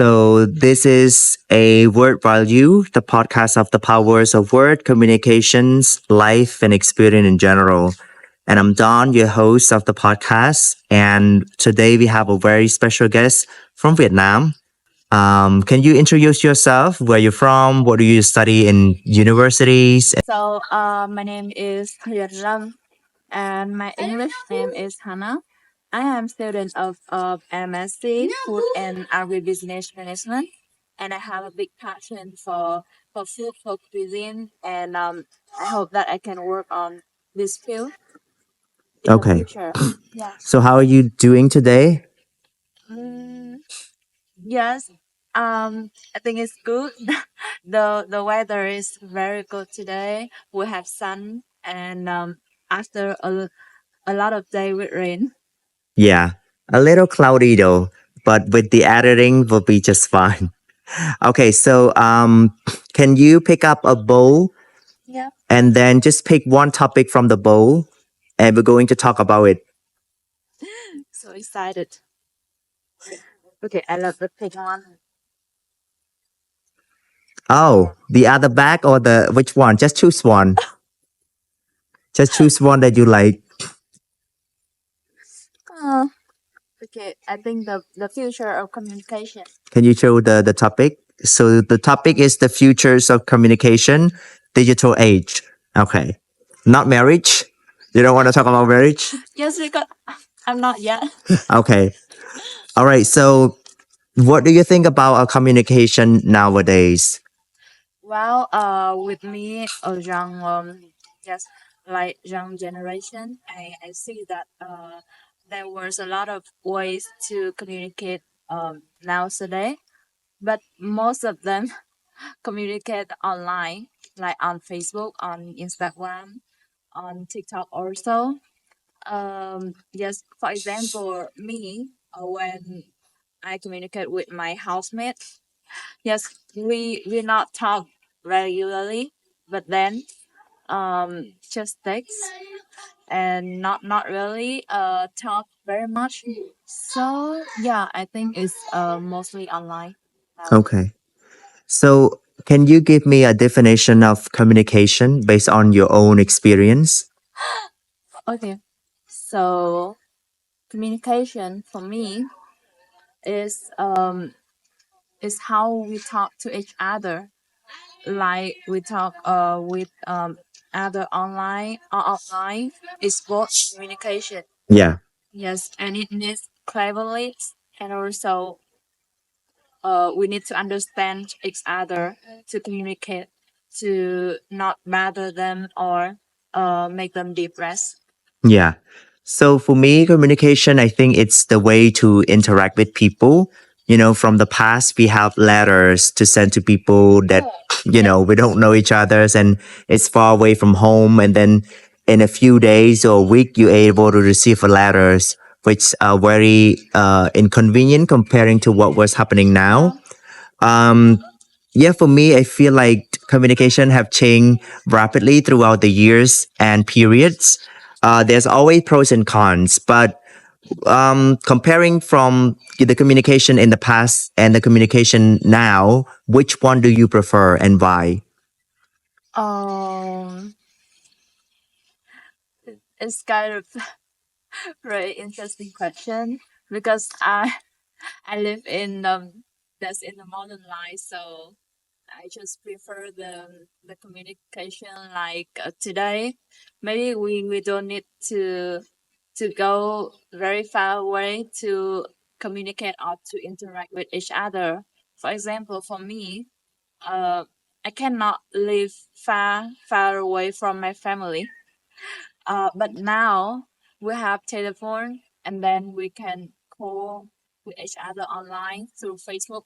So this is a word value, the podcast of the powers of word, communications, life, and experience in general. And I'm Don, your host of the podcast. And today we have a very special guest from Vietnam. Can you introduce yourself? Where you're from? What do you study in universities? My name is Ram, and my English name is Hannah. I am student of MSc Food and Agribusiness Management, and I have a big passion for food, for cuisine, and I hope that I can work on this field in the Okay. future. Yeah. So how are you doing today? Mm, yes. I think it's good. The weather is very good today. We have sun, and after a lot of day with rain. Yeah, a little cloudy though, but with the editing will be just fine. Okay, so can you pick up a bowl Yeah. and then just pick one topic from the bowl, and we're going to talk about it. So excited. Okay, I love the pink one. Oh, the other bag or the which one? Just choose one. Just choose one that you like. Oh, okay, I think the future of communication. Can you show the topic? So the topic is the futures of communication, digital age. Okay, not marriage. You don't want to talk about marriage? Yes, because I'm not yet. Okay. All right. So what do you think about our communication nowadays? Well, with me, a young, yes, like young generation, I see that there was a lot of ways to communicate nowadays, but most of them communicate online, like on Facebook, on Instagram, on TikTok also. Yes, for example, me, when I communicate with my housemate, yes, we not talk regularly, but then just text and not really talk very much. So yeah, I think it's mostly online. Okay. So can you give me a definition of communication based on your own experience? Okay, so communication for me is is how we talk to each other, like we talk with other online or offline. It's both communication. Yeah. Yes, and it needs cleverly, and also we need to understand each other to communicate, to not bother them or make them depressed. Yeah. So for me, communication, I think it's the way to interact with people. From the past, we have letters to send to people that, we don't know each other's and it's far away from home. And then in a few days or a week, you're able to receive a letters, which are very inconvenient comparing to what was happening now. Um, yeah, for me, I feel like communication have changed rapidly throughout the years and periods. There's always pros and cons, but comparing from the communication in the past and the communication now, which one do you prefer and why? Um, it's kind of very interesting question because I live in that's in the modern life, so I just prefer the communication like today. Maybe we don't need to go very far away to communicate or to interact with each other. For example, for me, uh, I cannot live far away from my family. But now we have telephone, and then we can call with each other online through Facebook,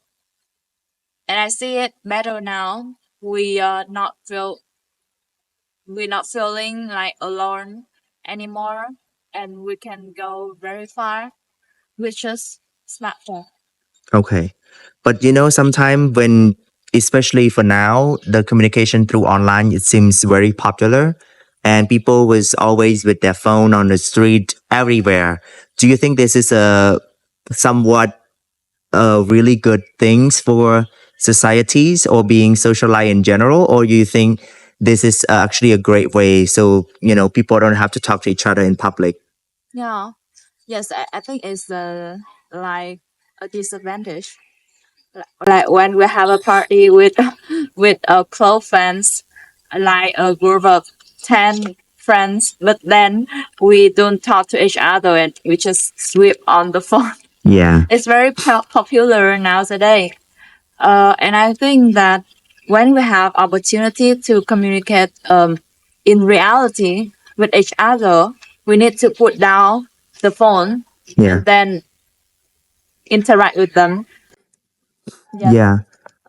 and I see it better now. We are not feel we're not feeling like alone anymore, and we can go very far with just smartphone. Okay. But sometimes when, especially for now, the communication through online, it seems very popular and people was always with their phone on the street everywhere. Do you think this is a somewhat really good things for societies or being socialized in general, or you think this is actually a great way so people don't have to talk to each other in public? Yeah. Yes, I think it's like a disadvantage. Like when we have a party with with close friends, like a group of 10 friends, but then we don't talk to each other and we just sweep on the phone. Yeah, It's very popular nowadays. And I think that when we have opportunity to communicate in reality with each other, we need to put down the phone yeah. and then interact with them. Yes. Yeah,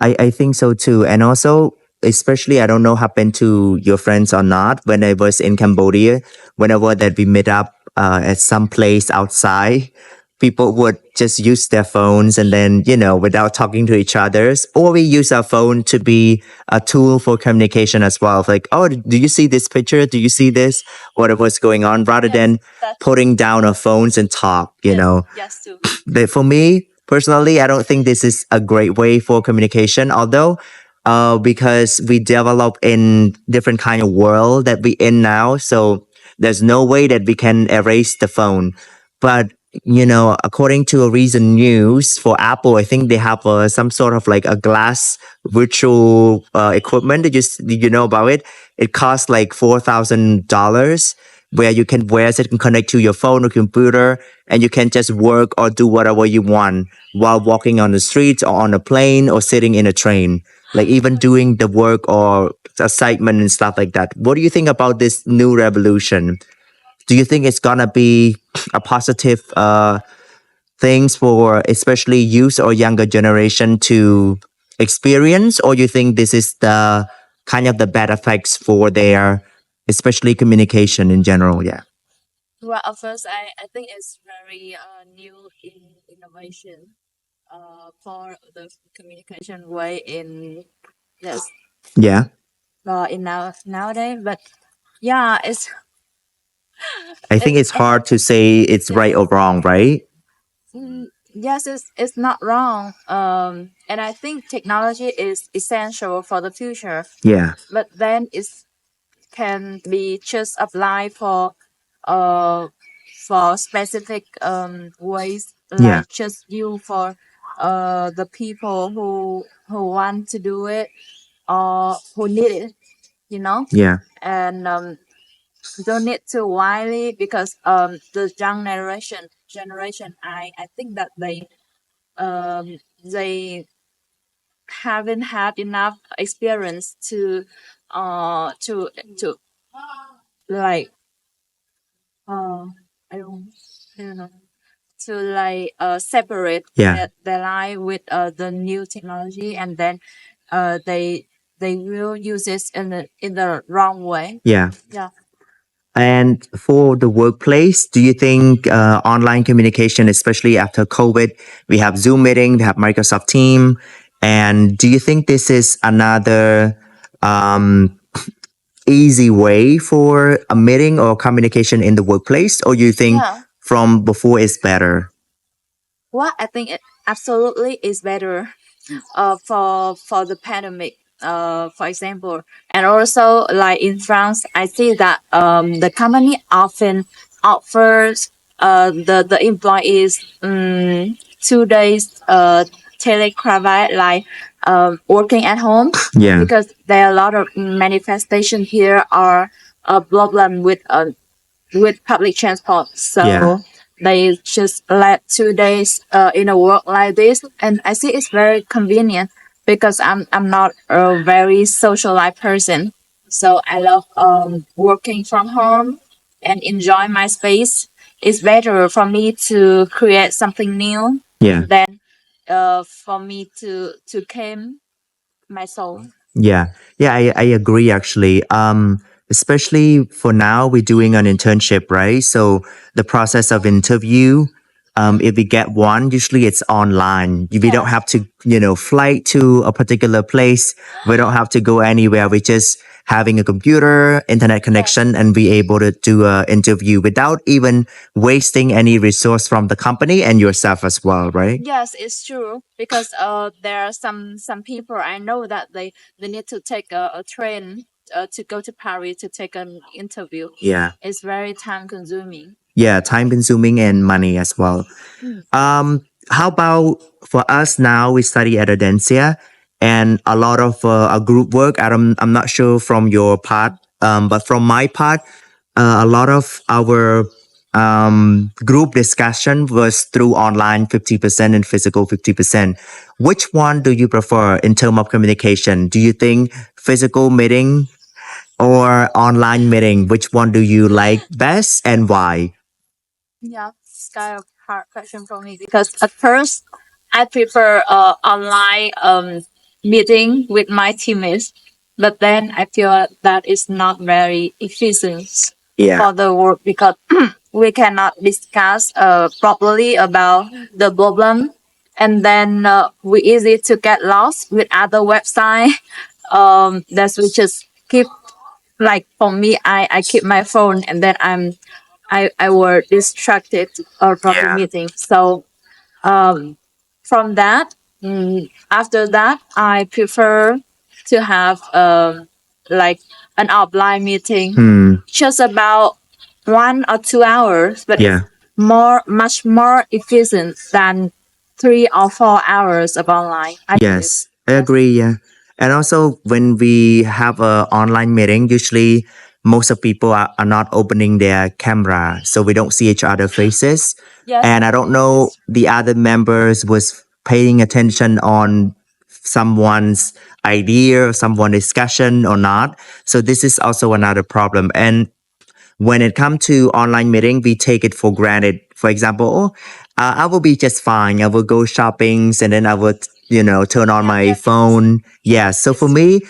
I think so too. And also, especially, I don't know happened to your friends or not. When I was in Cambodia, whenever that we meet up at some place outside, people would just use their phones and then, without talking to each others, or we use our phone to be a tool for communication as well. Like, oh, do you see this picture? Do you see this? Whatever's going on, rather Yes. than That. putting down our phones and talk, Yes. Yes. Too. But for me personally, I don't think this is a great way for communication. Although, because we develop in different kind of world that we in now, so there's no way that we can erase the phone. But according to a recent news for Apple, I think they have some sort of like a glass virtual equipment. Did you know about it? It costs like $4,000, where you can wear it and connect to your phone or computer, and you can just work or do whatever you want while walking on the streets or on a plane or sitting in a train, like even doing the work or assignment and stuff like that. What do you think about this new revolution? Do you think it's gonna be a positive things for especially youth or younger generation to experience, or you think this is the kind of the bad effects for their especially communication in general? Yeah. Well, at first, I think it's very new innovation for the communication way in yes Yeah. in nowadays. But yeah, I think it's it's hard to say it's yes. right or wrong, right? Yes, it's not wrong. And I think technology is essential for the future. Yeah. But then it can be just applied uh for specific ways, Yeah. like just you for the people who want to do it or who need it, you know, Yeah. and don't need to widely because the young generation I think that they haven't had enough experience uh to to like uh I don't I don't know to like separate Yeah. their life with the new technology, and then they will use it in the wrong way. Yeah. Yeah. And for the workplace, do you think online communication, especially after COVID, we have Zoom meeting, we have Microsoft Team, and do you think this is another um, easy way for a meeting or communication in the workplace, or you think Yeah. from before is better? Well, I think it absolutely is better for the pandemic, for example. And also like in France, I see that the company often offers the employees 2 days telecravat, like working at home, Yeah. because there are a lot of manifestation here are a problem with public transport. So Yeah. they just let 2 days in a work like this, and I see it's very convenient because I'm not a very socialized person. So I love working from home and enjoy my space. It's better for me to create something new Yeah. than for me to calm my soul. Yeah. Yeah, I agree actually. Especially for now, we're doing an internship, right? So the process of interview, if we get one, usually it's online. We don't Yes. have to, fly to a particular place. We don't have to go anywhere. We just having a computer, internet connection, and be able to do an interview without even wasting any resource from the company and yourself as well, right? Yes, it's true because there are some people I know that they need to take a train to go to Paris to take an interview. Yeah. It's very time consuming. Yeah, time consuming and money as well. Mm. How about for us now? We study at Adencia, and a lot of our group work. I'm not sure from your part, but from my part, a lot of our group discussion was through online 50% and physical 50%. Which one do you prefer in terms of communication? Do you think physical meeting or online meeting? Which one do you like best and why? Yeah, it's kind of hard question for me because at first I prefer online meeting with my teammates, but then I feel that is not very efficient Yeah. for the work because we cannot discuss properly about the problem, and then we easy to get lost with other website. That's we just keep like for me, I keep my phone and then I were distracted from the Yeah. meeting. So um, from that, after that, I prefer to have like an offline meeting, just about 1 or 2 hours, but Yeah. it's much more efficient than 3 or 4 hours of online. I believe. Yes, I agree. Yeah. And also, when we have a online meeting, usually most of people are not opening their camera, so we don't see each other faces. Yes. And I don't know the other members was paying attention on someone's idea or someone discussion or not. So this is also another problem. And when it comes to online meeting, we take it for granted. For example, I will be just fine. I will go shopping and then I would, turn on my phone. Yeah. So for me,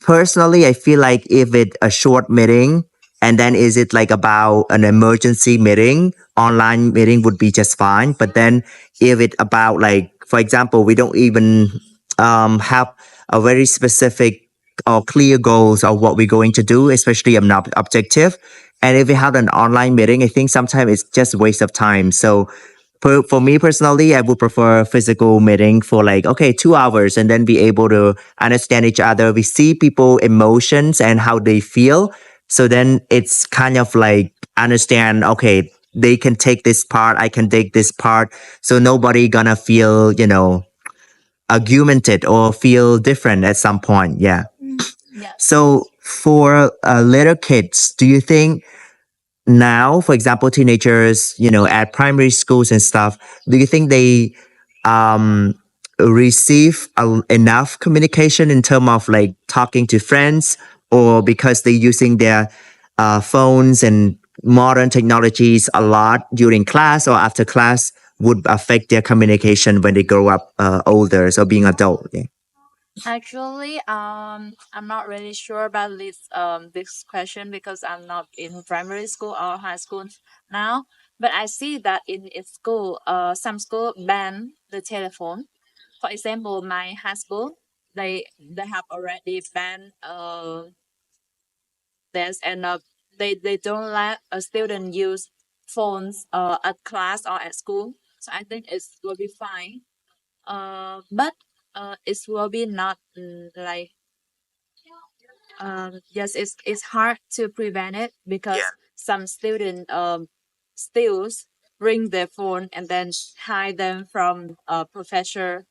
personally, I feel like if it a short meeting and then is it like about an emergency meeting, online meeting would be just fine. But then if it about like, for example, we don't even have a very specific or clear goals of what we're going to do, especially an objective. And if we have an online meeting, I think sometimes it's just a waste of time. So for me personally, I would prefer physical meeting for like, okay, 2 hours and then be able to understand each other. We see people emotions and how they feel. So then it's kind of like understand, okay, they can take this part, I can take this part. So nobody gonna feel, argumented or feel different at some point. Yeah. Yes. So for little kids, do you think now, for example, teenagers, at primary schools and stuff, do you think they um, receive enough communication in terms of like talking to friends, or because they're using their phones and modern technologies a lot during class or after class would affect their communication when they grow up older, so being adult? Yeah. Actually, I'm not really sure about this question because I'm not in primary school or high school now. But I see that in school, some school ban the telephone. For example, my high school, they have already banned this, and they don't let a student use phones at class or at school. So I think it will be fine. But it will be not like yes, it's hard to prevent it because some students still bring their phone and then hide them from a professor.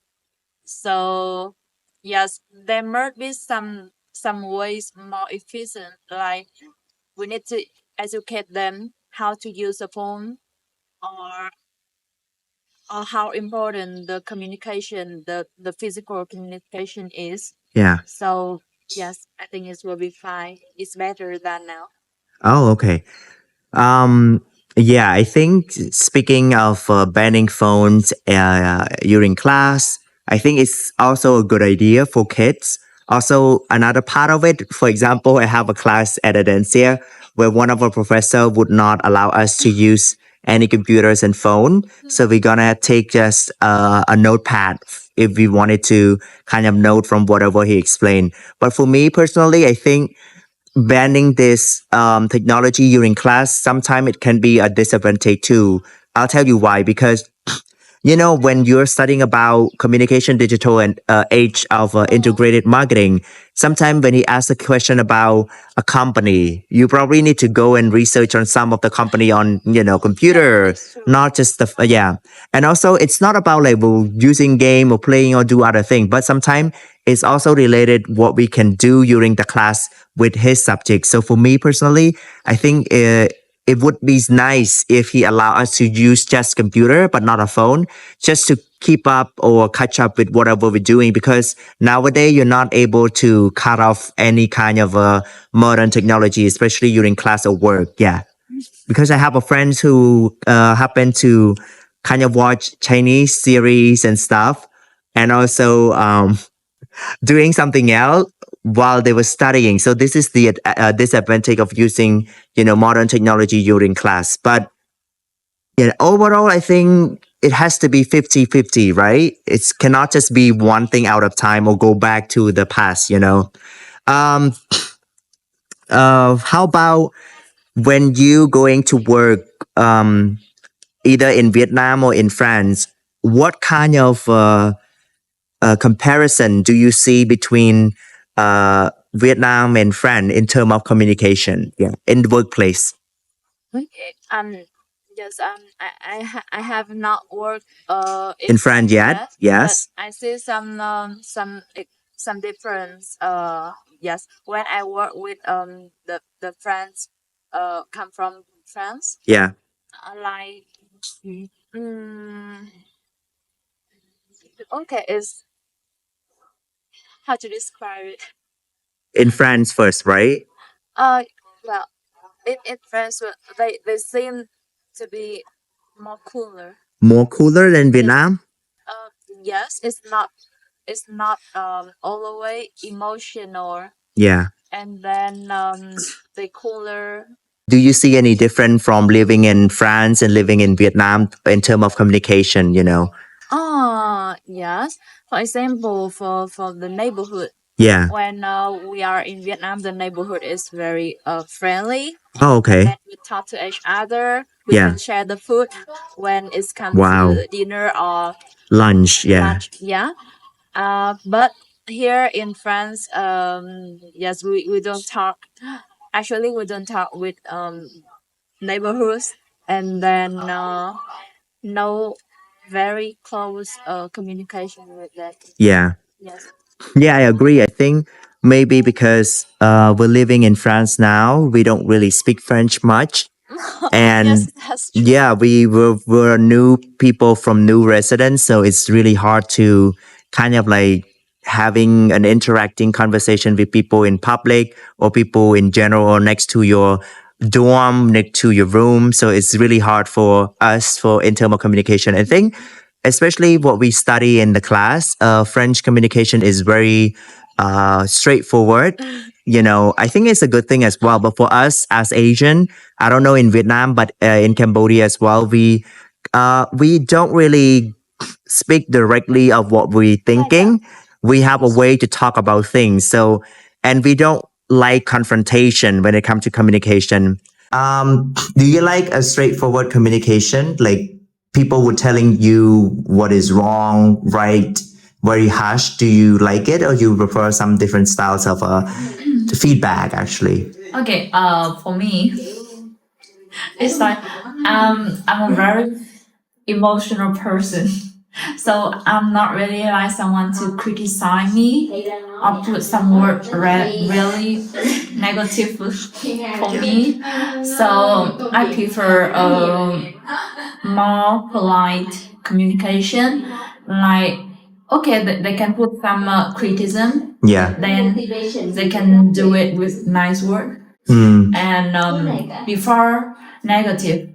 So yes, there might be some ways more efficient. Like we need to educate them how to use a phone, or how important the communication, the physical communication is. Yeah. So yes, I think it will be fine. It's better than now. Oh, okay. Um, yeah, I think speaking of banning phones during class, I think it's also a good idea for kids. Also, another part of it, for example, I have a class at Adencia where one of our professor would not allow us to use any computers and phone. So we're gonna take just a notepad if we wanted to kind of note from whatever he explained. But for me personally, I think banning this technology during class, sometimes it can be a disadvantage too. I'll tell you why. Because when you're studying about communication digital and age of integrated marketing, sometimes when he asks a question about a company, you probably need to go and research on some of the company on computer, not just the yeah. And also, it's not about like well, using game or playing or do other thing, but sometimes it's also related what we can do during the class with his subject. So for me personally, I think it would be nice if he allow us to use just computer but not a phone, just to keep up or catch up with whatever we're doing. Because nowadays you're not able to cut off any kind of modern technology, especially during class or work. Yeah, because I have a friend who happen to kind of watch Chinese series and stuff, and also doing something else while they were studying. So this is the disadvantage of using modern technology during class. But yeah, overall, I think it has to be 50-50, right? It cannot just be one thing out of time or go back to the past. Um, how about when you going to work, um, either in Vietnam or in France, what kind of comparison do you see between Vietnam and France in terms of communication? Yeah, in the workplace. Okay. Yes. I have not worked In in France France yet? yet, but Yes. I see some difference. Yes. When I work with the friends come from France, Yeah. like mm, okay, is how to describe it. In France first, right? Uh, well, in France, they seem to be more cooler. More cooler than Yes. Vietnam? Uh, yes, it's not all the way emotional, Yeah. and then the cooler. Do you see any difference from living in France and living in Vietnam in terms of communication? Yes. For example, for the neighborhood, Yeah. when we are in Vietnam, the neighborhood is very friendly. Oh, okay. And we talk to each other. We Yeah. can share the food when it's come Wow. to dinner or Lunch. Yeah. lunch. Yeah. But here in France, yes, we don't talk. Actually, we don't talk with neighborhoods, and then no very close communication with that. Yeah. Yes. Yeah, I agree. I think maybe because we're living in France now, we don't really speak French much. And Yes, that's true. yeah, we're new people from new residents, so it's really hard to kind of like having an interacting conversation with people in public or people in general or next to your dorm, next to your room. So it's really hard for us for internal communication. I think especially what we study in the class, French communication is very straightforward. I think it's a good thing as well. But for us as Asian, I don't know in Vietnam, but in Cambodia as well, we don't really speak directly of what we're thinking. We have a way to talk about things. So, and we don't like confrontation when it comes to communication. Do you like a straightforward communication? Like people were telling you what is wrong, right, very harsh. Do you like it, or you prefer some different styles of feedback? Actually, Okay. For me, it's like I'm a very emotional person. So I'm not really like someone to criticize me or put some word really negative for me. So I prefer more polite communication. Like okay, they can put some criticism. yeah. Then they can do it with nice word. And before negative,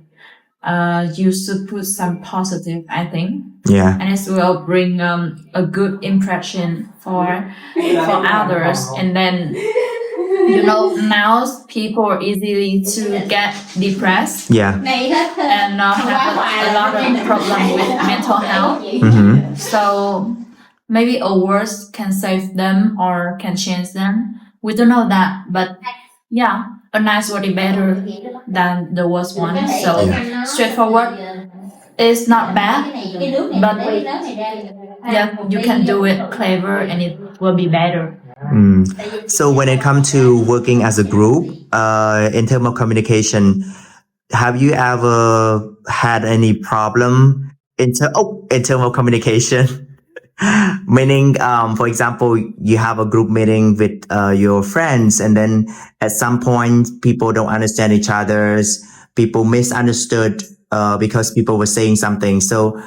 you should put some positive, I think. Yeah. And it will bring a good impression for others, and then Now people are easily to get depressed. Yeah. And have a lot of problem with mental health. Mm-hmm. So maybe a words can save them or can change them. We don't know that, but yeah, a nice word is better than the worst one. So straightforward is not bad, but yeah, you can do it clever and it will be better. So when it comes to working as a group, in terms of communication, have you ever had any problem in terms of communication? Meaning, for example, you have a group meeting with your friends, and then at some point, people don't understand each other's. People misunderstood because people were saying something. So,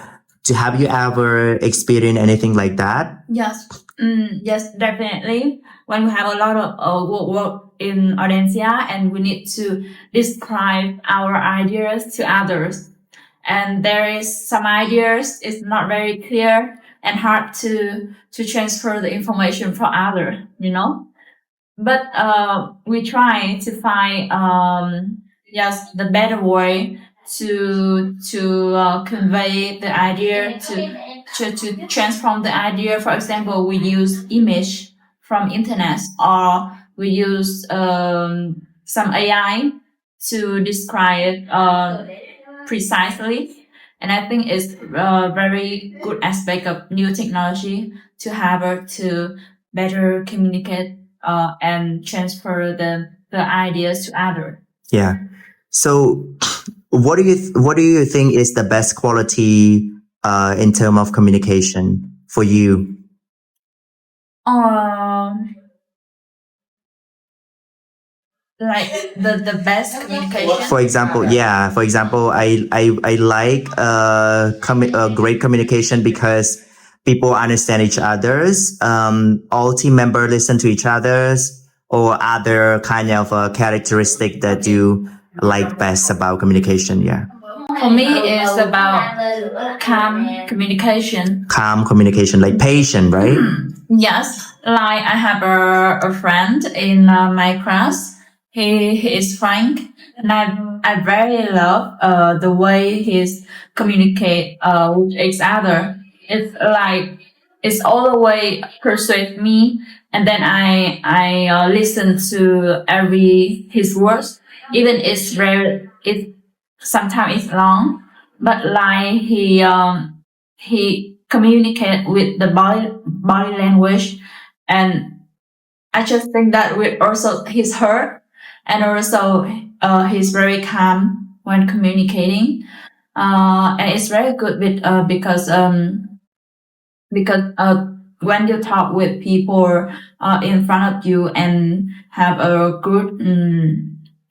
have you ever experienced anything like that? Yes, yes, definitely. When we have a lot of work in Audencia and we need to describe our ideas to others, and there is some ideas it's not very clear and hard to transfer the information for other, but we try to find yes the better way to convey the idea to transform the idea. For example, we use image from internet, or we use some AI to describe precisely. And I think it's a very good aspect of new technology to have her to better communicate and transfer the ideas to others. Yeah. So, what do you think is the best quality in terms of communication for you? Like the best communication. For example, yeah. For example, I like great communication because people understand each other's. All team members listen to each other's, or other kind of characteristic that you like best about communication. Yeah. For me, it's about calm communication. Calm communication, like patient, right? Yes, like I have a friend in my class. He is Frank, and I very love the way he's communicate with each other. It's like it's all the way persuade me, and then I listen to every his words, even it's very it sometimes it's long, but like he communicate with the body language, and I just think that we also he's hurt, and also he's very calm when communicating, and it's very good with because when you talk with people in front of you and have a good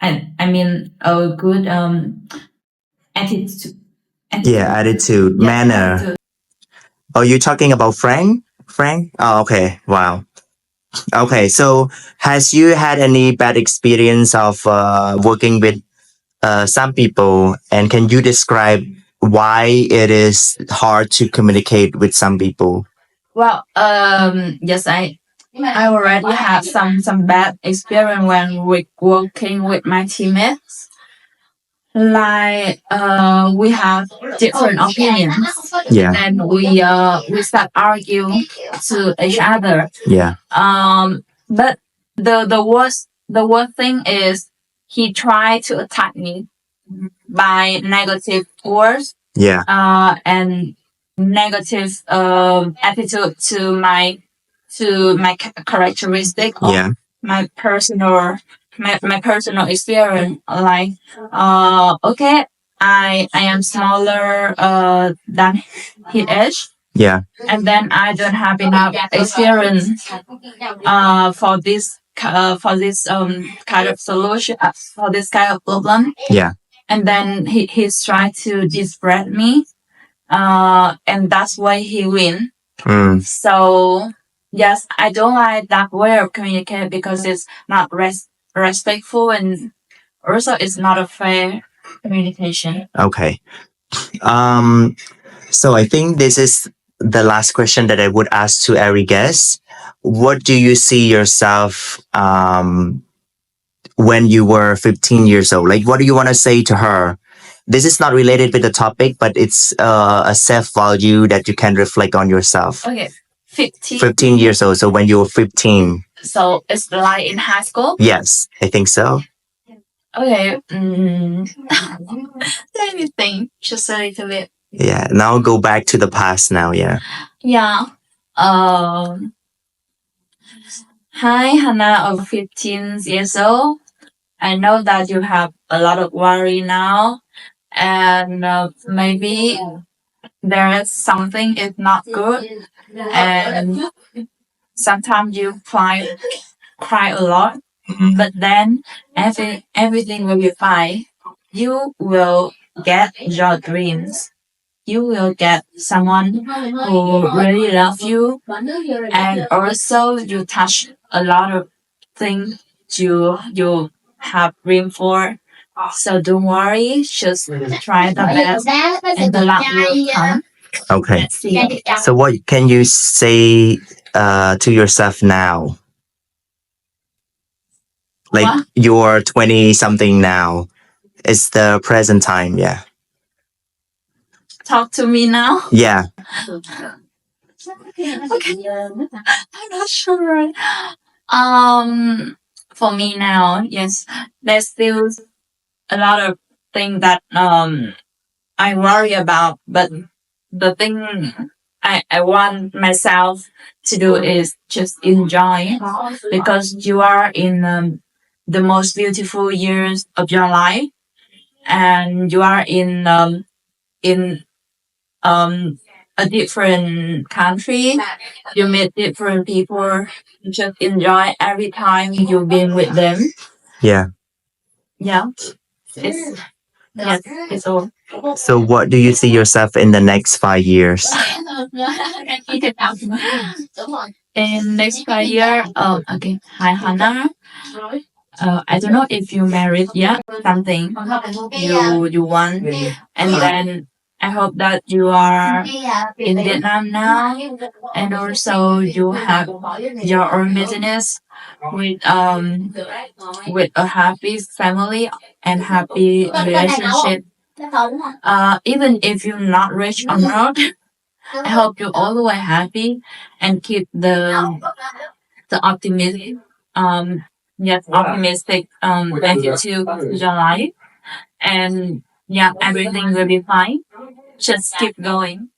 I mean a good attitude. Yeah, attitude, Yeah, manner. attitude. Oh, you're talking about Frank? Frank? Oh, okay. Wow. Okay, so has you had any bad experience of working with some people, and can you describe why it is hard to communicate with some people? Well, yes, I already had some bad experience when we working with my teammates. Like we have different opinions, Yeah, and we start arguing to each other. yeah, But the worst thing is he tried to attack me by negative words yeah, and negative attitude to my characteristic of yeah, my personal experience. Like okay, I am smaller than his age, yeah, and then I don't have enough experience for this kind of solution, for this kind of problem. yeah. And then he's trying to disparate me, and that's why he win. So yes, I don't like that way of communicate because it's not respectful, and also it's not a fair communication. Okay. So I think this is the last question that I would ask to every guest. What do you see yourself when you were 15 years old? Like, what do you want to say to her? This is not related with the topic, but it's a self value that you can reflect on yourself. Okay, 15. 15 years old. So when you were 15. So it's like in high school? Yes, I think so. Okay. Let me think just a little bit. Yeah. Now go back to the past now. Yeah. Yeah. Um. Hi, Hannah of 15 years old. I know that you have a lot of worry now, and maybe there is something is not good, and sometimes you cry a lot, but then everything will be fine. You will get your dreams. You will get someone who really love you, and also you touch a lot of things you have dreamed for. So don't worry, just try the best, and the luck will come. Okay. Let's see. So what can you say to yourself now? Like What? you're 20 something now. It's the present time. Yeah. Talk to me now. Yeah. Okay. I'm not sure. For me now, yes, there's still a lot of things that I worry about, but the thing I want myself to do is just enjoy, because you are in the most beautiful years of your life, and you are in a different country. You meet different people. You just enjoy every time you've been with them. Yeah. Yeah. It's yes, it's all. So what do you see yourself in the next 5 years? In next 5 year, okay. Hi Hannah. I don't know if you married yet. Something you want, and then I hope that you are in Vietnam now, and also you have your own business with a happy family and happy relationship. Even if you're not rich or not, I hope you're always happy and keep the optimistic optimistic attitude to your life, and yeah, everything will be fine. Just keep going.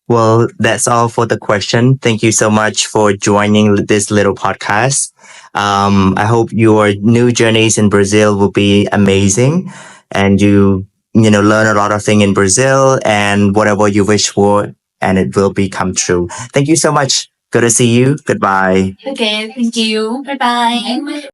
Well, that's all for the question. Thank you so much for joining this little podcast. I hope your new journeys in Brazil will be amazing, and you learn a lot of things in Brazil, and whatever you wish for, and it will become true. Thank you so much. Good to see you. Goodbye. Okay, thank you. Bye bye.